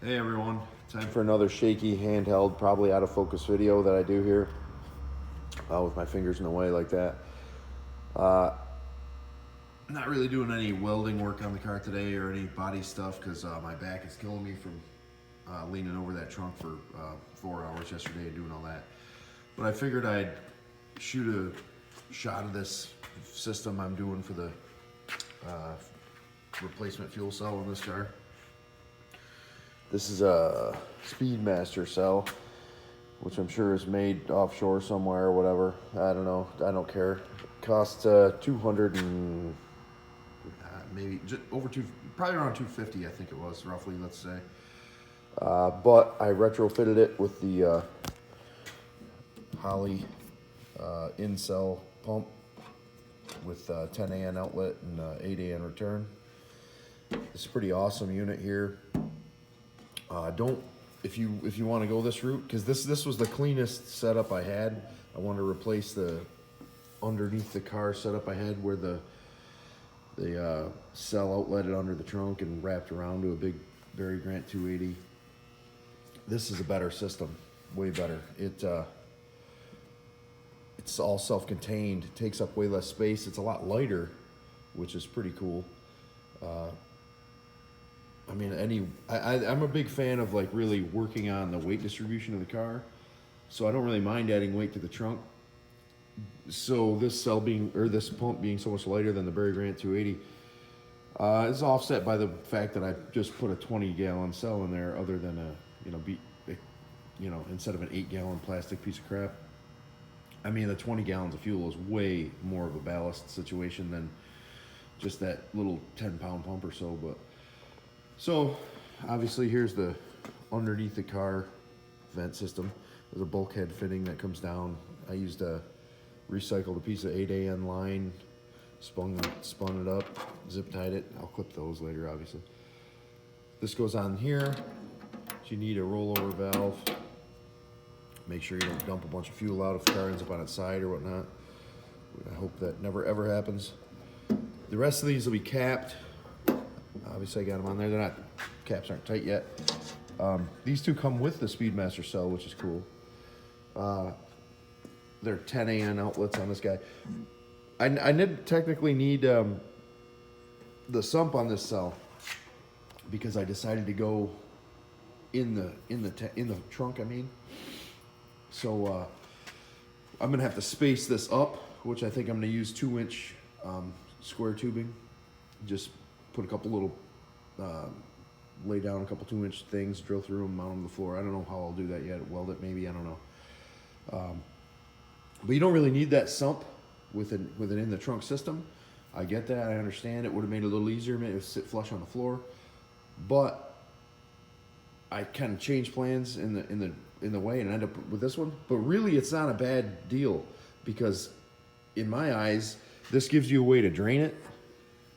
Hey everyone, time for another shaky handheld, probably out of focus video that I do here with my fingers in the way like that. Uh, not really doing any welding work on the car today or any body stuff because my back is killing me from leaning over that trunk for 4 hours yesterday and doing all that. But I figured I'd shoot a shot of this system I'm doing for the uh, replacement fuel cell in this car. This is a Speedmaster cell, which I'm sure is made offshore somewhere or whatever. I don't know. I don't care. It costs 200 and maybe just over two, probably around 250. I think it was roughly. Let's say. But I retrofitted it with the Holley in-cell pump with 10 AN outlet and 8 AN return. It's a pretty awesome unit here. Don't if you want to go this route, because this was the cleanest setup I had. I want to replace the underneath the car setup I had where the cell outletted under the trunk and wrapped around to a big Barry Grant 280. This is a better system, way better. It's all self-contained. It takes up way less space. It's a lot lighter, which is pretty cool. I mean, I'm a big fan of like really working on the weight distribution of the car, so I don't really mind adding weight to the trunk. So this cell being, or this pump being so much lighter than the Barry Grant 280, is offset by the fact that I just put a 20-gallon cell in there, other than instead of an 8-gallon plastic piece of crap. I mean, the 20 gallons of fuel is way more of a ballast situation than just that little 10-pound pump or so, but. So, obviously, here's the underneath the car vent system. There's a bulkhead fitting that comes down. I used recycled a piece of 8AN line, spun it up, zip tied it. I'll clip those later, obviously. This goes on here. You need a rollover valve. Make sure you don't dump a bunch of fuel out if the car ends up on its side or whatnot. I hope that never ever happens. The rest of these will be capped. Obviously, I got them on there. They're not, caps aren't tight yet. These two come with the Speedmaster cell, which is cool. They're 10 AN outlets on this guy. I didn't technically need the sump on this cell because I decided to go in the trunk. I mean, so I'm gonna have to space this up, which I think I'm gonna use 2-inch square tubing. Just put a couple little, lay down a couple 2-inch things, drill through them, mount them on the floor. I don't know how I'll do that yet. Weld it maybe, I don't know. But you don't really need that sump with an in the trunk system. I get that. I understand. It would have made it a little easier. Made it sit flush on the floor. But I kind of changed plans in the way and end up with this one. But really, it's not a bad deal because, in my eyes, this gives you a way to drain it.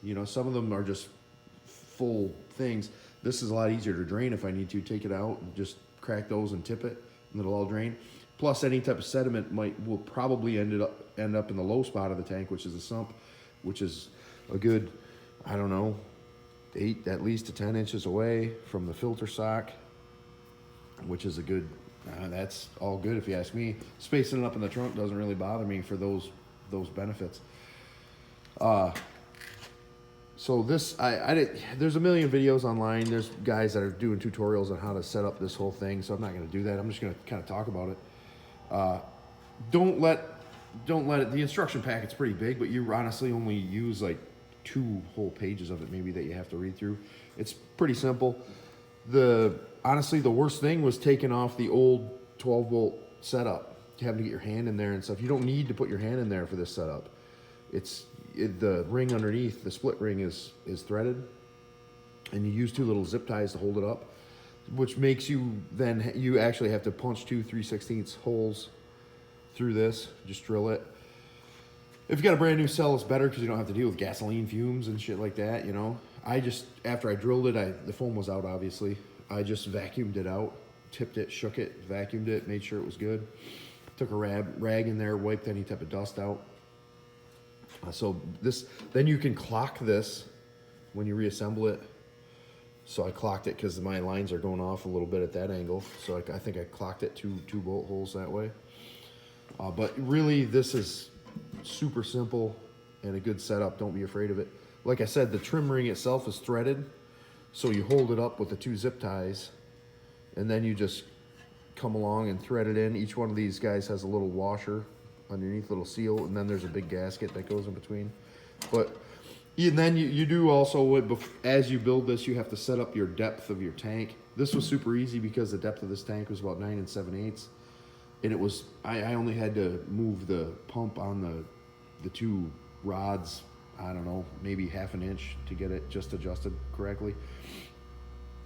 You know, some of them are just full things. This is a lot easier to drain if I need to. Take it out and just crack those and tip it, and it'll all drain. Plus, any type of sediment will probably end up in the low spot of the tank, which is the sump, which is a good, I don't know, 8 at least to 10 inches away from the filter sock, which is a good. That's all good if you ask me. Spacing it up in the trunk doesn't really bother me for those benefits. So this, there's a million videos online. There's guys that are doing tutorials on how to set up this whole thing. So I'm not going to do that. I'm just going to kind of talk about it. Don't let it. The instruction packet's pretty big, but you honestly only use like 2 whole pages of it, maybe, that you have to read through. It's pretty simple. Honestly, the worst thing was taking off the old 12-volt setup. Having to get your hand in there and stuff. You don't need to put your hand in there for this setup. The ring underneath, the split ring is threaded, and you use 2 little zip ties to hold it up, which makes you actually have to punch 2 3/16 holes through this. Just drill it. If you got a brand new cell, it's better because you don't have to deal with gasoline fumes and shit like that. You know, after I drilled it, the foam was out. Obviously, I just vacuumed it out, tipped it, shook it, vacuumed it, made sure it was good. Took a rag in there, wiped any type of dust out. So then you can clock this when you reassemble it So I clocked it because my lines are going off a little bit at that angle. So I think I clocked it two bolt holes that way. But really, this is super simple and a good setup. Don't be afraid of it. Like I said, the trim ring itself is threaded. So you hold it up with the 2 zip ties, and then you just come along and thread it in. Each one of these guys has a little washer underneath, little seal, and then there's a big gasket that goes in between. But and then you do also, as you build this, you have to set up your depth of your tank. This was super easy because the depth of this tank was about 9 7/8. And it was, I only had to move the pump on the 2 rods, I don't know, maybe half an inch to get it just adjusted correctly.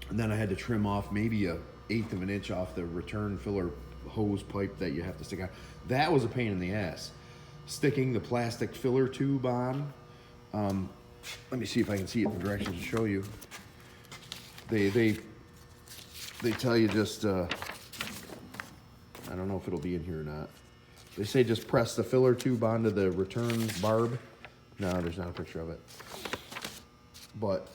And then I had to trim off maybe a 1/8 of an inch off the return filler hose pipe that you have to stick on. That was a pain in the ass. Sticking the plastic filler tube on. Let me see if I can see it in the directions to show you. They tell you just, I don't know if it'll be in here or not. They say just press the filler tube onto the return barb. No, there's not a picture of it. But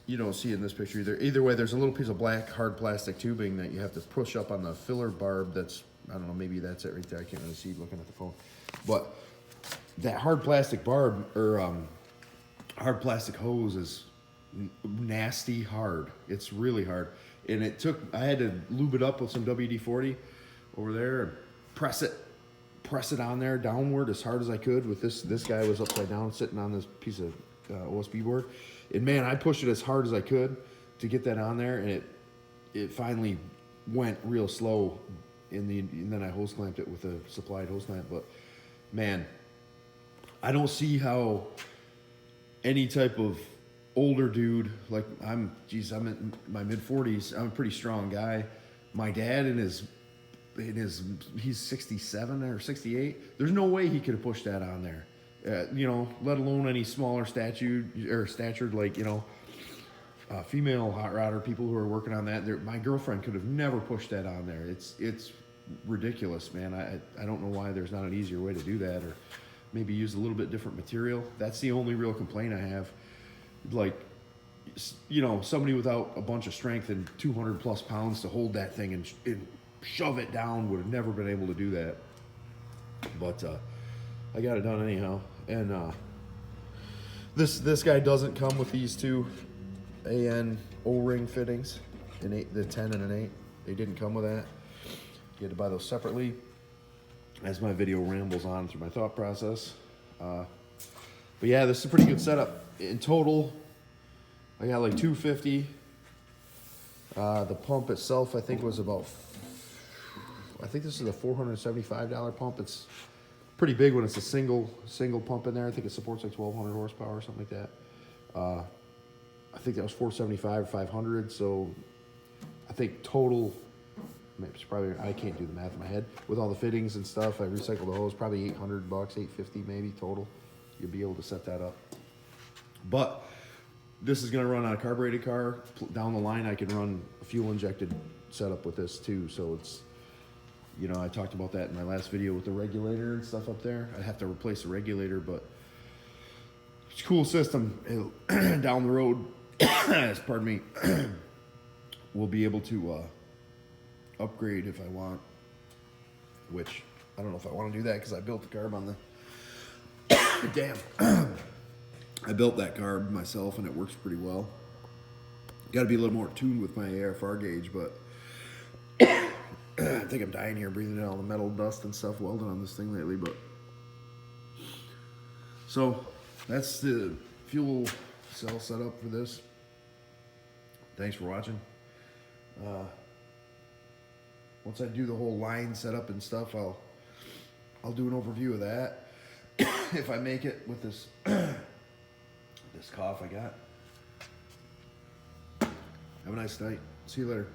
you don't see it in this picture either. Either way, there's a little piece of black hard plastic tubing that you have to push up on the filler barb. That's, I don't know, maybe that's it right there. I can't really see looking at the phone. But that hard plastic barb, or hard plastic hose, is nasty hard. It's really hard. And I had to lube it up with some WD-40 over there and press it on there downward as hard as I could. With this guy was upside down sitting on this piece of OSB board. And man, I pushed it as hard as I could to get that on there, and it finally went real slow and then I hose clamped it with a supplied hose clamp. But man, I don't see how any type of older dude, like I'm in my mid-40s, I'm a pretty strong guy. My dad he's 67 or 68. There's no way he could have pushed that on there. Let alone any smaller statured, like, female hot rodder people who are working on that. My girlfriend could have never pushed that on there. It's ridiculous, man. I don't know why there's not an easier way to do that, or maybe use a little bit different material. That's the only real complaint I have. Like, somebody without a bunch of strength and 200 plus pounds to hold that thing and shove it down would have never been able to do that. But I got it done anyhow. And this guy doesn't come with these 2 AN O-ring fittings, the 10 and an 8. They didn't come with that. You had to buy those separately. As my video rambles on through my thought process. But yeah, this is a pretty good setup. In total, I got like $250. The pump itself, I think, was about, I think this is a $475 pump. It's pretty big when it's a single pump in there. I think it supports like 1,200 horsepower or something like that. I think that was $475 or $500. So I think total, maybe it's probably, I can't do the math in my head, with all the fittings and stuff. I recycled the hose, probably $800, $850 maybe total. You'll be able to set that up. But this is going to run on a carbureted car. Down the line, I can run a fuel injected setup with this too. So it's, I talked about that in my last video with the regulator and stuff up there. I have to replace the regulator, but it's a cool system. Down the road, pardon me, we'll be able to upgrade if I want, which I don't know if I want to do that because I built the carb on the damn. I built that carb myself and it works pretty well. Got to be a little more tuned with my AFR gauge, but I think I'm dying here breathing in all the metal dust and stuff welding on this thing lately. But so that's the fuel cell setup for this. Thanks for watching. Once I do the whole line setup and stuff, I'll do an overview of that. If I make it with this this cough I got. Have a nice night. See you later.